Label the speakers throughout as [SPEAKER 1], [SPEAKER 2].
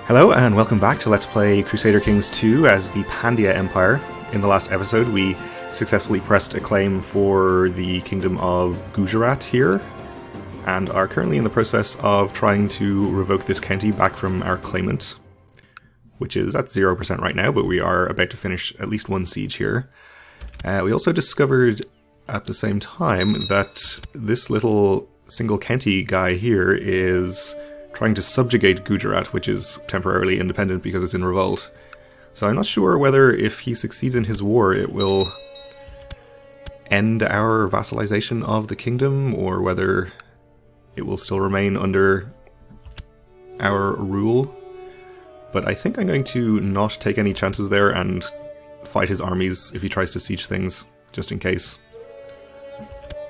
[SPEAKER 1] Hello and welcome back to Let's Play Crusader Kings 2 as the Pandya Empire. In the last episode we successfully pressed a claim for the Kingdom of Gujarat here, and are currently in the process of trying to revoke this county back from our claimant, which is at 0% right now, but we are about to finish at least one siege here. We also discovered at the same time that this little single county guy here is trying to subjugate Gujarat, which is temporarily independent because it's in revolt. So I'm not sure whether if he succeeds in his war it will end our vassalization of the kingdom, or whether it will still remain under our rule. But I think I'm going to not take any chances there and fight his armies if he tries to siege things, just in case.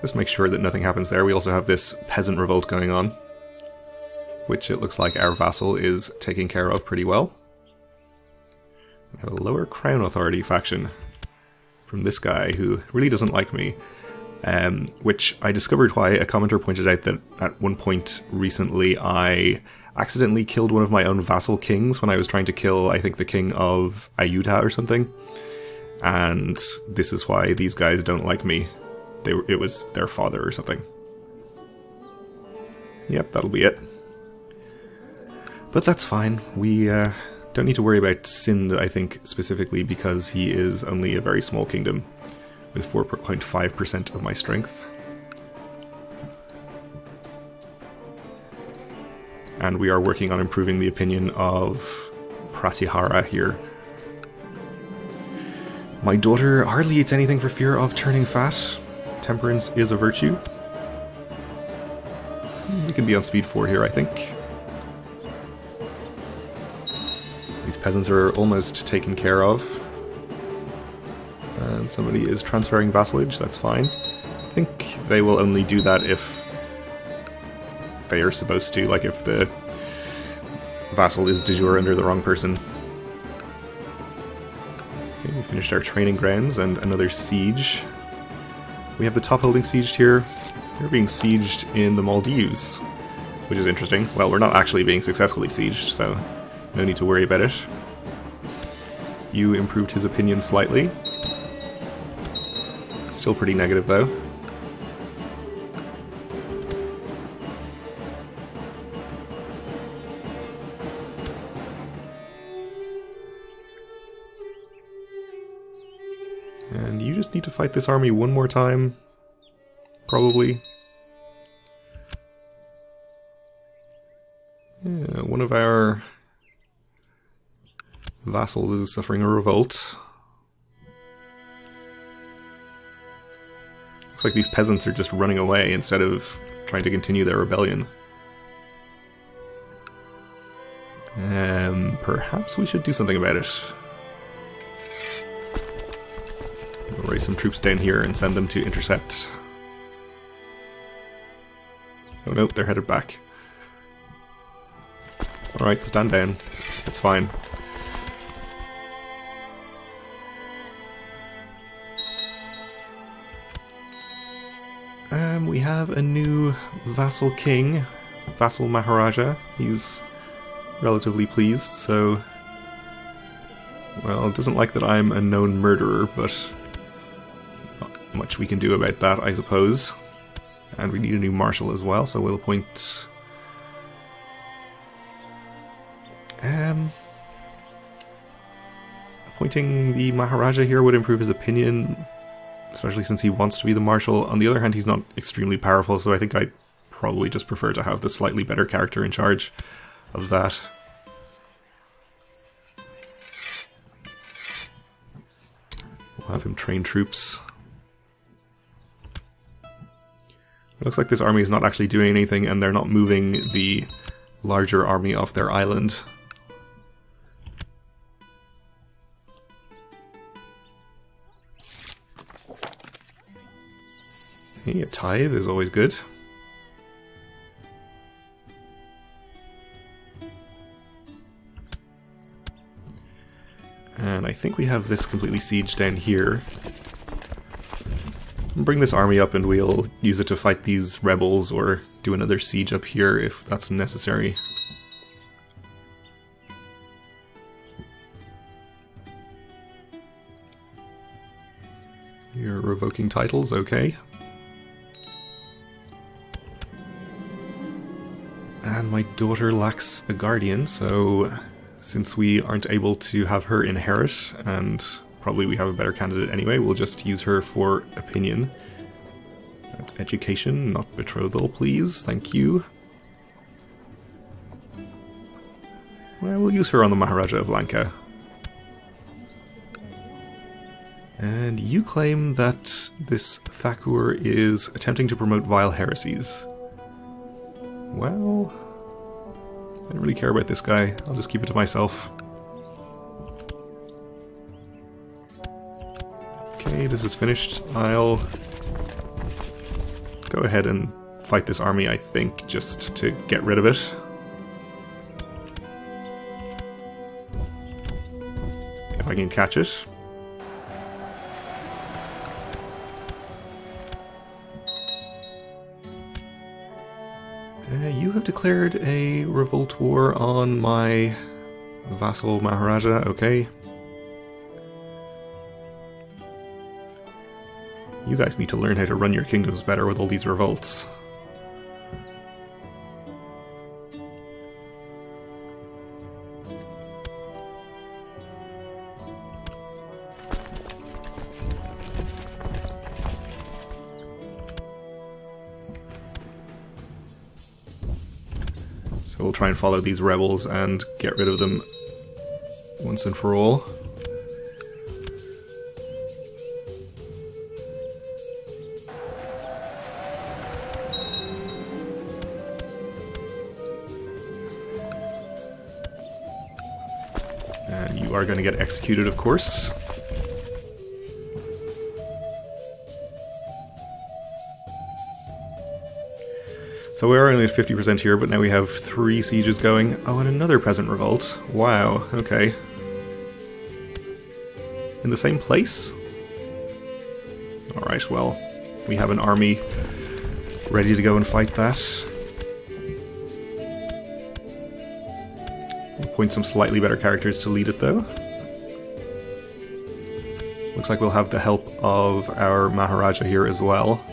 [SPEAKER 1] Just make sure that nothing happens there. We also have this peasant revolt going on, which it looks like our vassal is taking care of pretty well. We have a lower crown authority faction from this guy who really doesn't like me, which I discovered why a commenter pointed out that at one point recently I accidentally killed one of my own vassal kings when I was trying to kill, I think, the king of Ayutthaya or something. And this is why these guys don't like me. It was their father or something. Yep, that'll be it. But that's fine. We don't need to worry about Sind, I think, specifically because he is only a very small kingdom with 4.5% of my strength. And we are working on improving the opinion of Pratihara here. My daughter hardly eats anything for fear of turning fat. Temperance is a virtue. We can be on speed 4 here, I think. These peasants are almost taken care of. And somebody is transferring vassalage, that's fine. I think they will only do that if they are supposed to, like if the vassal is de jure under the wrong person. Okay, we finished our training grounds and another siege. We have the top holding sieged here. We're being sieged in the Maldives, which is interesting. Well, we're not actually being successfully sieged, so no need to worry about it. You improved his opinion slightly. Still pretty negative, though. And you just need to fight this army one more time, probably. Yeah, one of our vassals is suffering a revolt. Looks like these peasants are just running away instead of trying to continue their rebellion. Perhaps we should do something about it. We'll raise some troops down here and send them to intercept. Oh no, they're headed back. Alright, stand down. It's fine. We have a new vassal king, vassal Maharaja. He's relatively pleased, so... Well, doesn't like that I'm a known murderer, but not much we can do about that, I suppose. And we need a new marshal as well, so we'll appoint... Appointing the Maharaja here would improve his opinion, especially since he wants to be the marshal. On the other hand, he's not extremely powerful, so I think I'd probably just prefer to have the slightly better character in charge of that. We'll have him train troops. It looks like this army is not actually doing anything, and they're not moving the larger army off their island. Okay, a tithe is always good. And I think we have this completely sieged down here. Bring this army up and we'll use it to fight these rebels or do another siege up here if that's necessary. You're revoking titles, okay. And my daughter lacks a guardian, so since we aren't able to have her inherit, and probably we have a better candidate anyway, we'll just use her for opinion. That's education, not betrothal, please. Thank you. Well, we'll use her on the Maharaja of Lanka. And you claim that this Thakur is attempting to promote vile heresies. Well, I don't really care about this guy. I'll just keep it to myself. Okay, this is finished. I'll go ahead and fight this army, I think, just to get rid of it. If I can catch it. You have declared a revolt war on my vassal Maharaja, okay. You guys need to learn how to run your kingdoms better with all these revolts. So we'll try and follow these rebels and get rid of them once and for all. And you are going to get executed, of course. So we are only at 50% here, but now we have 3 sieges going. Oh, and another peasant revolt. Wow, okay. In the same place? Alright, well, we have an army ready to go and fight that. We'll appoint some slightly better characters to lead it, though. Looks like we'll have the help of our Maharaja here as well.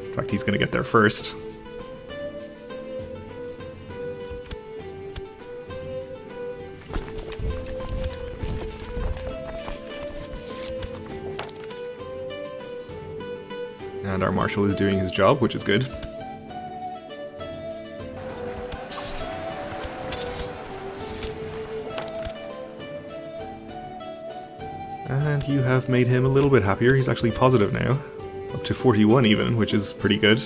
[SPEAKER 1] In fact, he's going to get there first. And our marshal is doing his job, which is good. And you have made him a little bit happier. He's actually positive now. Up to 41 even, which is pretty good.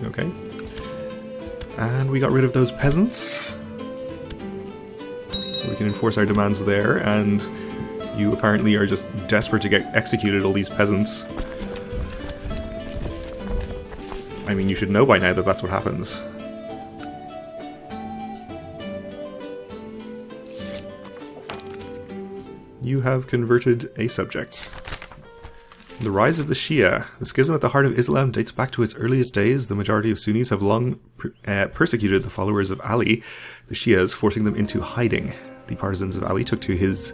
[SPEAKER 1] Okay. And we got rid of those peasants. So we can enforce our demands there, and you apparently are just desperate to get executed, all these peasants. I mean, you should know by now that that's what happens. You have converted a subject. The rise of the Shia. The schism at the heart of Islam dates back to its earliest days. The majority of Sunnis have long persecuted the followers of Ali, the Shias, forcing them into hiding. The partisans of Ali look to his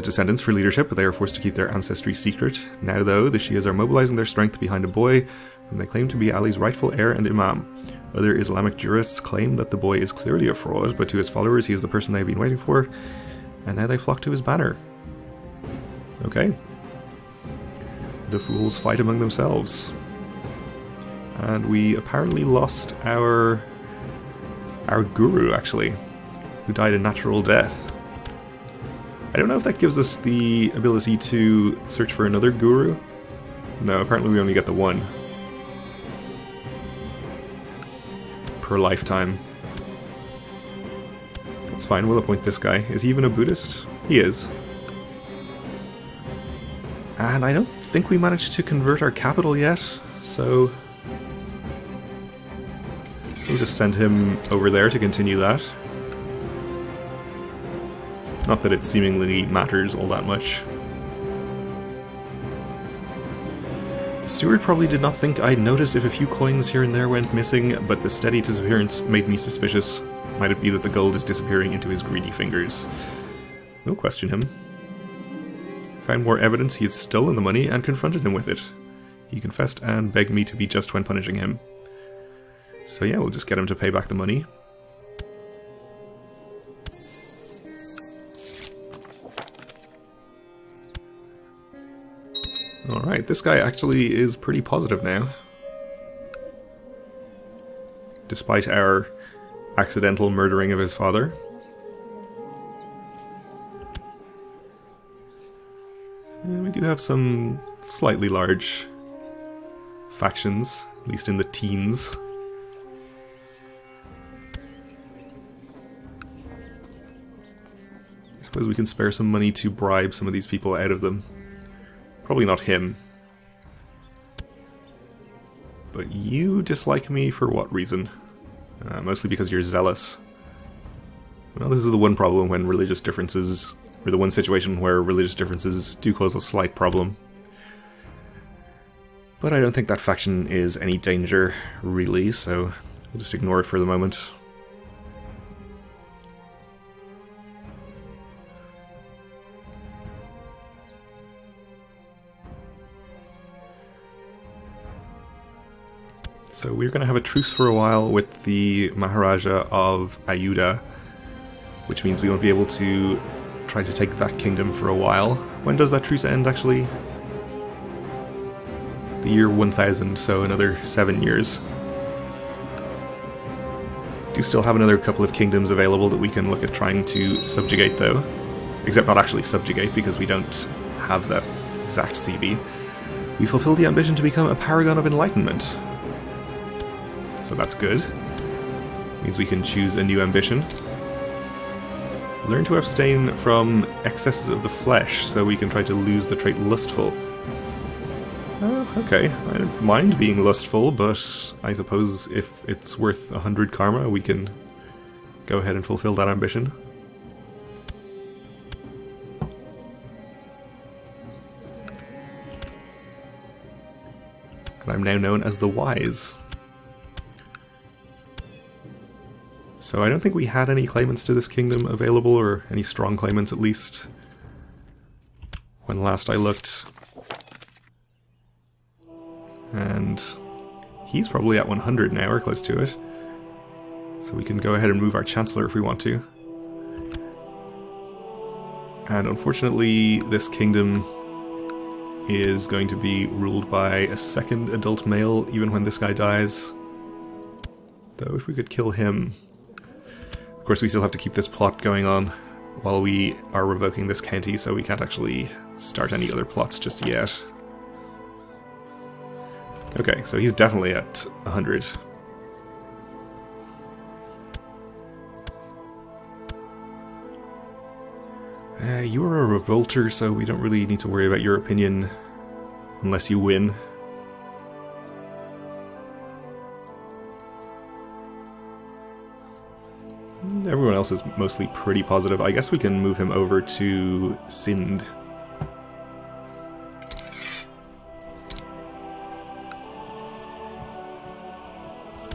[SPEAKER 1] descendants for leadership, but they are forced to keep their ancestry secret. Now, though, the Shias are mobilizing their strength behind a boy whom they claim to be Ali's rightful heir and imam. Other Islamic jurists claim that the boy is clearly a fraud, but to his followers he is the person they've been waiting for, and now they flock to his banner. Okay. The fools fight among themselves. And we apparently lost our guru, actually, who died a natural death. I don't know if that gives us the ability to search for another guru. No, apparently we only get the one. Per lifetime. That's fine, we'll appoint this guy. Is he even a Buddhist? He is. And I don't think we managed to convert our capital yet, so we'll just send him over there to continue that. Not that it seemingly matters all that much. The steward probably did not think I'd notice if a few coins here and there went missing, but the steady disappearance made me suspicious. Might it be that the gold is disappearing into his greedy fingers? We'll question him. Found more evidence he had stolen the money and confronted him with it. He confessed and begged me to be just when punishing him. So yeah, we'll just get him to pay back the money. Alright, this guy actually is pretty positive now. Despite our accidental murdering of his father. And we do have some slightly large factions, at least in the teens. I suppose we can spare some money to bribe some of these people out of them. Probably not him. But you dislike me for what reason? Mostly because you're zealous. Well, this is the one problem when religious differences, or the one situation where religious differences do cause a slight problem. But I don't think that faction is any danger, really, so we'll just ignore it for the moment. So we're going to have a truce for a while with the Maharaja of Ayuda, which means we won't be able to try to take that kingdom for a while. When does that truce end, actually? The year 1000, so another 7 years. Do still have another couple of kingdoms available that we can look at trying to subjugate, though. Except not actually subjugate, because we don't have that exact CB. We fulfill the ambition to become a paragon of enlightenment. So that's good. Means we can choose a new ambition. Learn to abstain from excesses of the flesh, so we can try to lose the trait lustful. Okay, I don't mind being lustful, but I suppose if it's worth 100 karma, we can go ahead and fulfill that ambition. And I'm now known as the Wise. So I don't think we had any claimants to this kingdom available, or any strong claimants at least, when last I looked. And he's probably at 100 now, or close to it. So we can go ahead and move our Chancellor if we want to. And unfortunately, this kingdom is going to be ruled by a second adult male, even when this guy dies. Though if we could kill him... Of course, we still have to keep this plot going on while we are revoking this county, so we can't actually start any other plots just yet. Okay, so he's definitely at 100. You are a revolter, so we don't really need to worry about your opinion unless you win. Everyone else is mostly pretty positive. I guess we can move him over to Sind.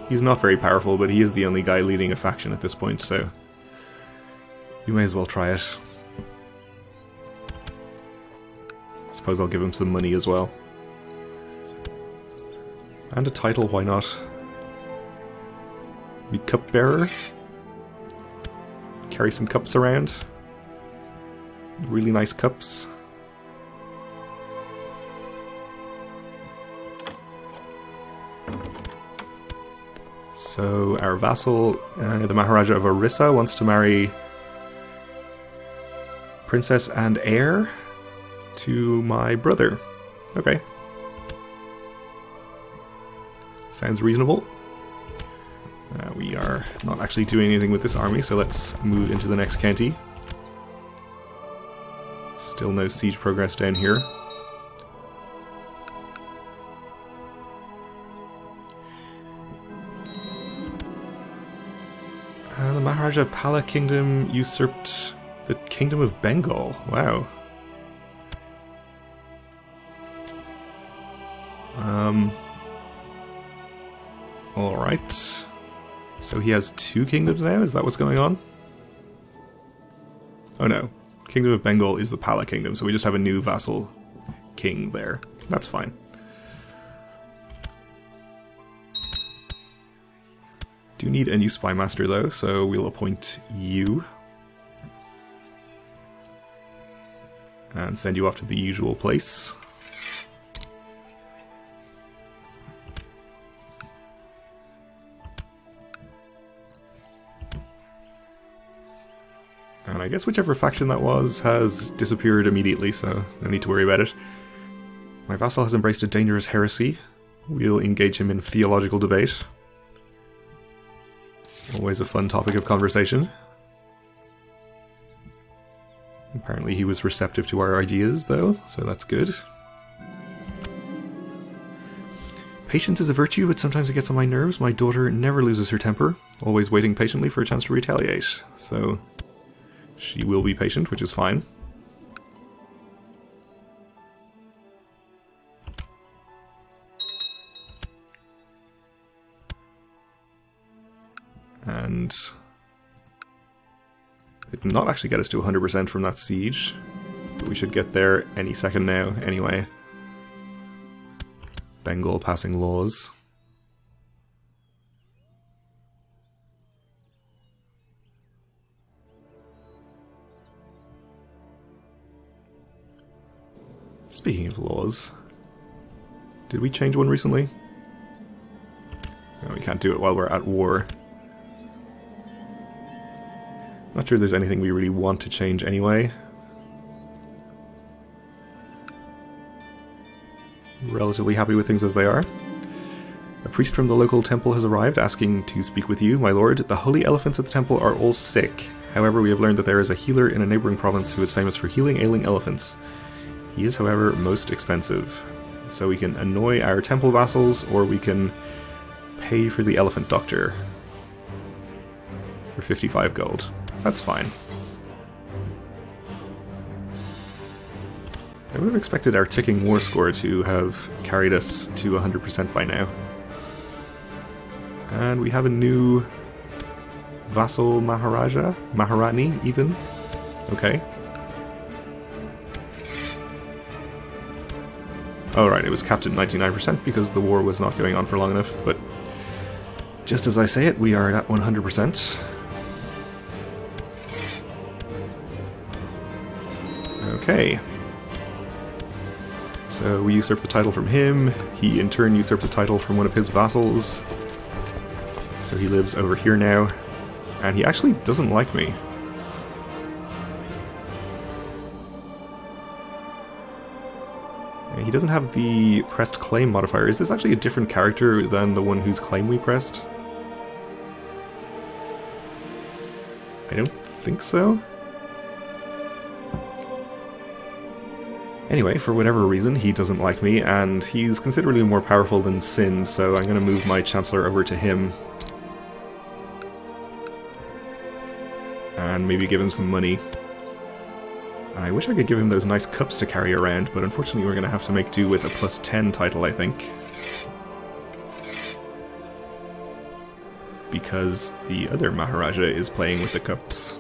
[SPEAKER 1] He's not very powerful, but he is the only guy leading a faction at this point, so you may as well try it. I suppose I'll give him some money as well. And a title, why not? Be cupbearer. Carry some cups around. Really nice cups. So our vassal, the Maharaja of Orissa, wants to marry princess and heir to my brother. Okay. Sounds reasonable. We are not actually doing anything with this army, so let's move into the next county. Still no siege progress down here. The Maharaja of Pala Kingdom usurped the Kingdom of Bengal. Wow. Alright. So he has 2 kingdoms now? Is that what's going on? Oh no. Kingdom of Bengal is the Pala kingdom, so we just have a new vassal king there. That's fine. Do need a new spy master though, so we'll appoint you. And send you off to the usual place. And I guess whichever faction that was has disappeared immediately, so no need to worry about it. My vassal has embraced a dangerous heresy. We'll engage him in theological debate. Always a fun topic of conversation. Apparently he was receptive to our ideas, though, so that's good. Patience is a virtue, but sometimes it gets on my nerves. My daughter never loses her temper, always waiting patiently for a chance to retaliate. So she will be patient, which is fine. And it did not actually get us to 100% from that siege, but we should get there any second now anyway. Bengal passing laws. Speaking of laws, did we change one recently? No, we can't do it while we're at war. Not sure there's anything we really want to change anyway. Relatively happy with things as they are. A priest from the local temple has arrived, asking to speak with you, my lord. The holy elephants at the temple are all sick. However, we have learned that there is a healer in a neighboring province who is famous for healing ailing elephants. He is, however, most expensive. So we can annoy our temple vassals, or we can pay for the elephant doctor for 55 gold. That's fine. I would have expected our ticking war score to have carried us to 100% by now. And we have a new vassal Maharaja? Maharani, even? Okay. Oh right, it was capped at 99% because the war was not going on for long enough, but just as I say it, we are at 100%. Okay. So we usurp the title from him, he in turn usurps a title from one of his vassals. So he lives over here now, and he actually doesn't like me. He doesn't have the pressed claim modifier. Is this actually a different character than the one whose claim we pressed? I don't think so. Anyway, for whatever reason, he doesn't like me, and he's considerably more powerful than Sin, so I'm going to move my Chancellor over to him. And maybe give him some money. I wish I could give him those nice cups to carry around, but unfortunately we're going to have to make do with a +10 title, I think. Because the other Maharaja is playing with the cups.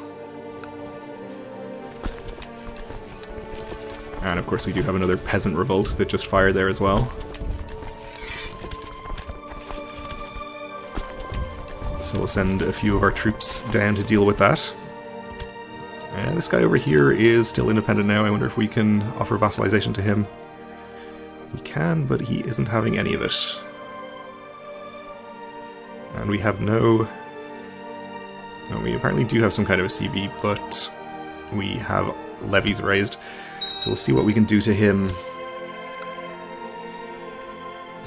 [SPEAKER 1] And of course we do have another peasant revolt that just fired there as well. So we'll send a few of our troops down to deal with that. And this guy over here is still independent now. I wonder if we can offer vassalization to him. We can, but he isn't having any of it. And we have no... No, we apparently do have some kind of a CB, but we have levies raised. So we'll see what we can do to him.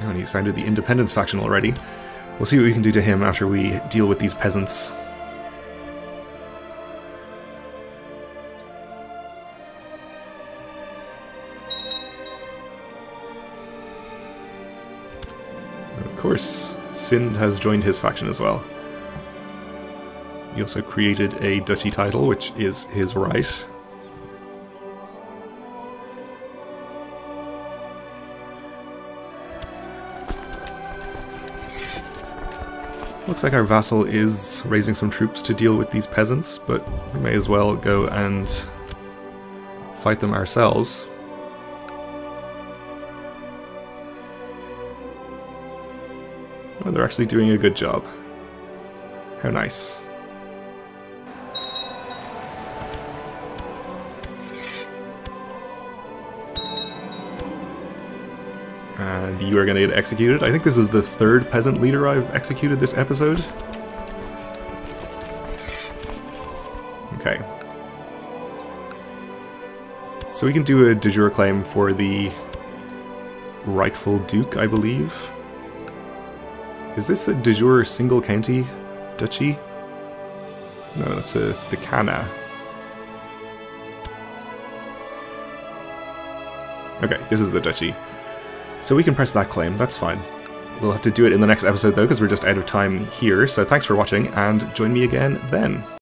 [SPEAKER 1] Oh, and he's founded the Independence faction already. We'll see what we can do to him after we deal with these peasants. Of course, Sind has joined his faction as well. He also created a duchy title, which is his right. Looks like our vassal is raising some troops to deal with these peasants, but we may as well go and fight them ourselves. Oh, they're actually doing a good job. How nice. And you are going to get executed. I think this is the third peasant leader I've executed this episode. Okay. So we can do a de jure claim for the rightful duke, I believe. Is this a de jure single county duchy? No, that's a decana. Okay, this is the duchy. So we can press that claim, that's fine. We'll have to do it in the next episode though, because we're just out of time here, so thanks for watching, and join me again then.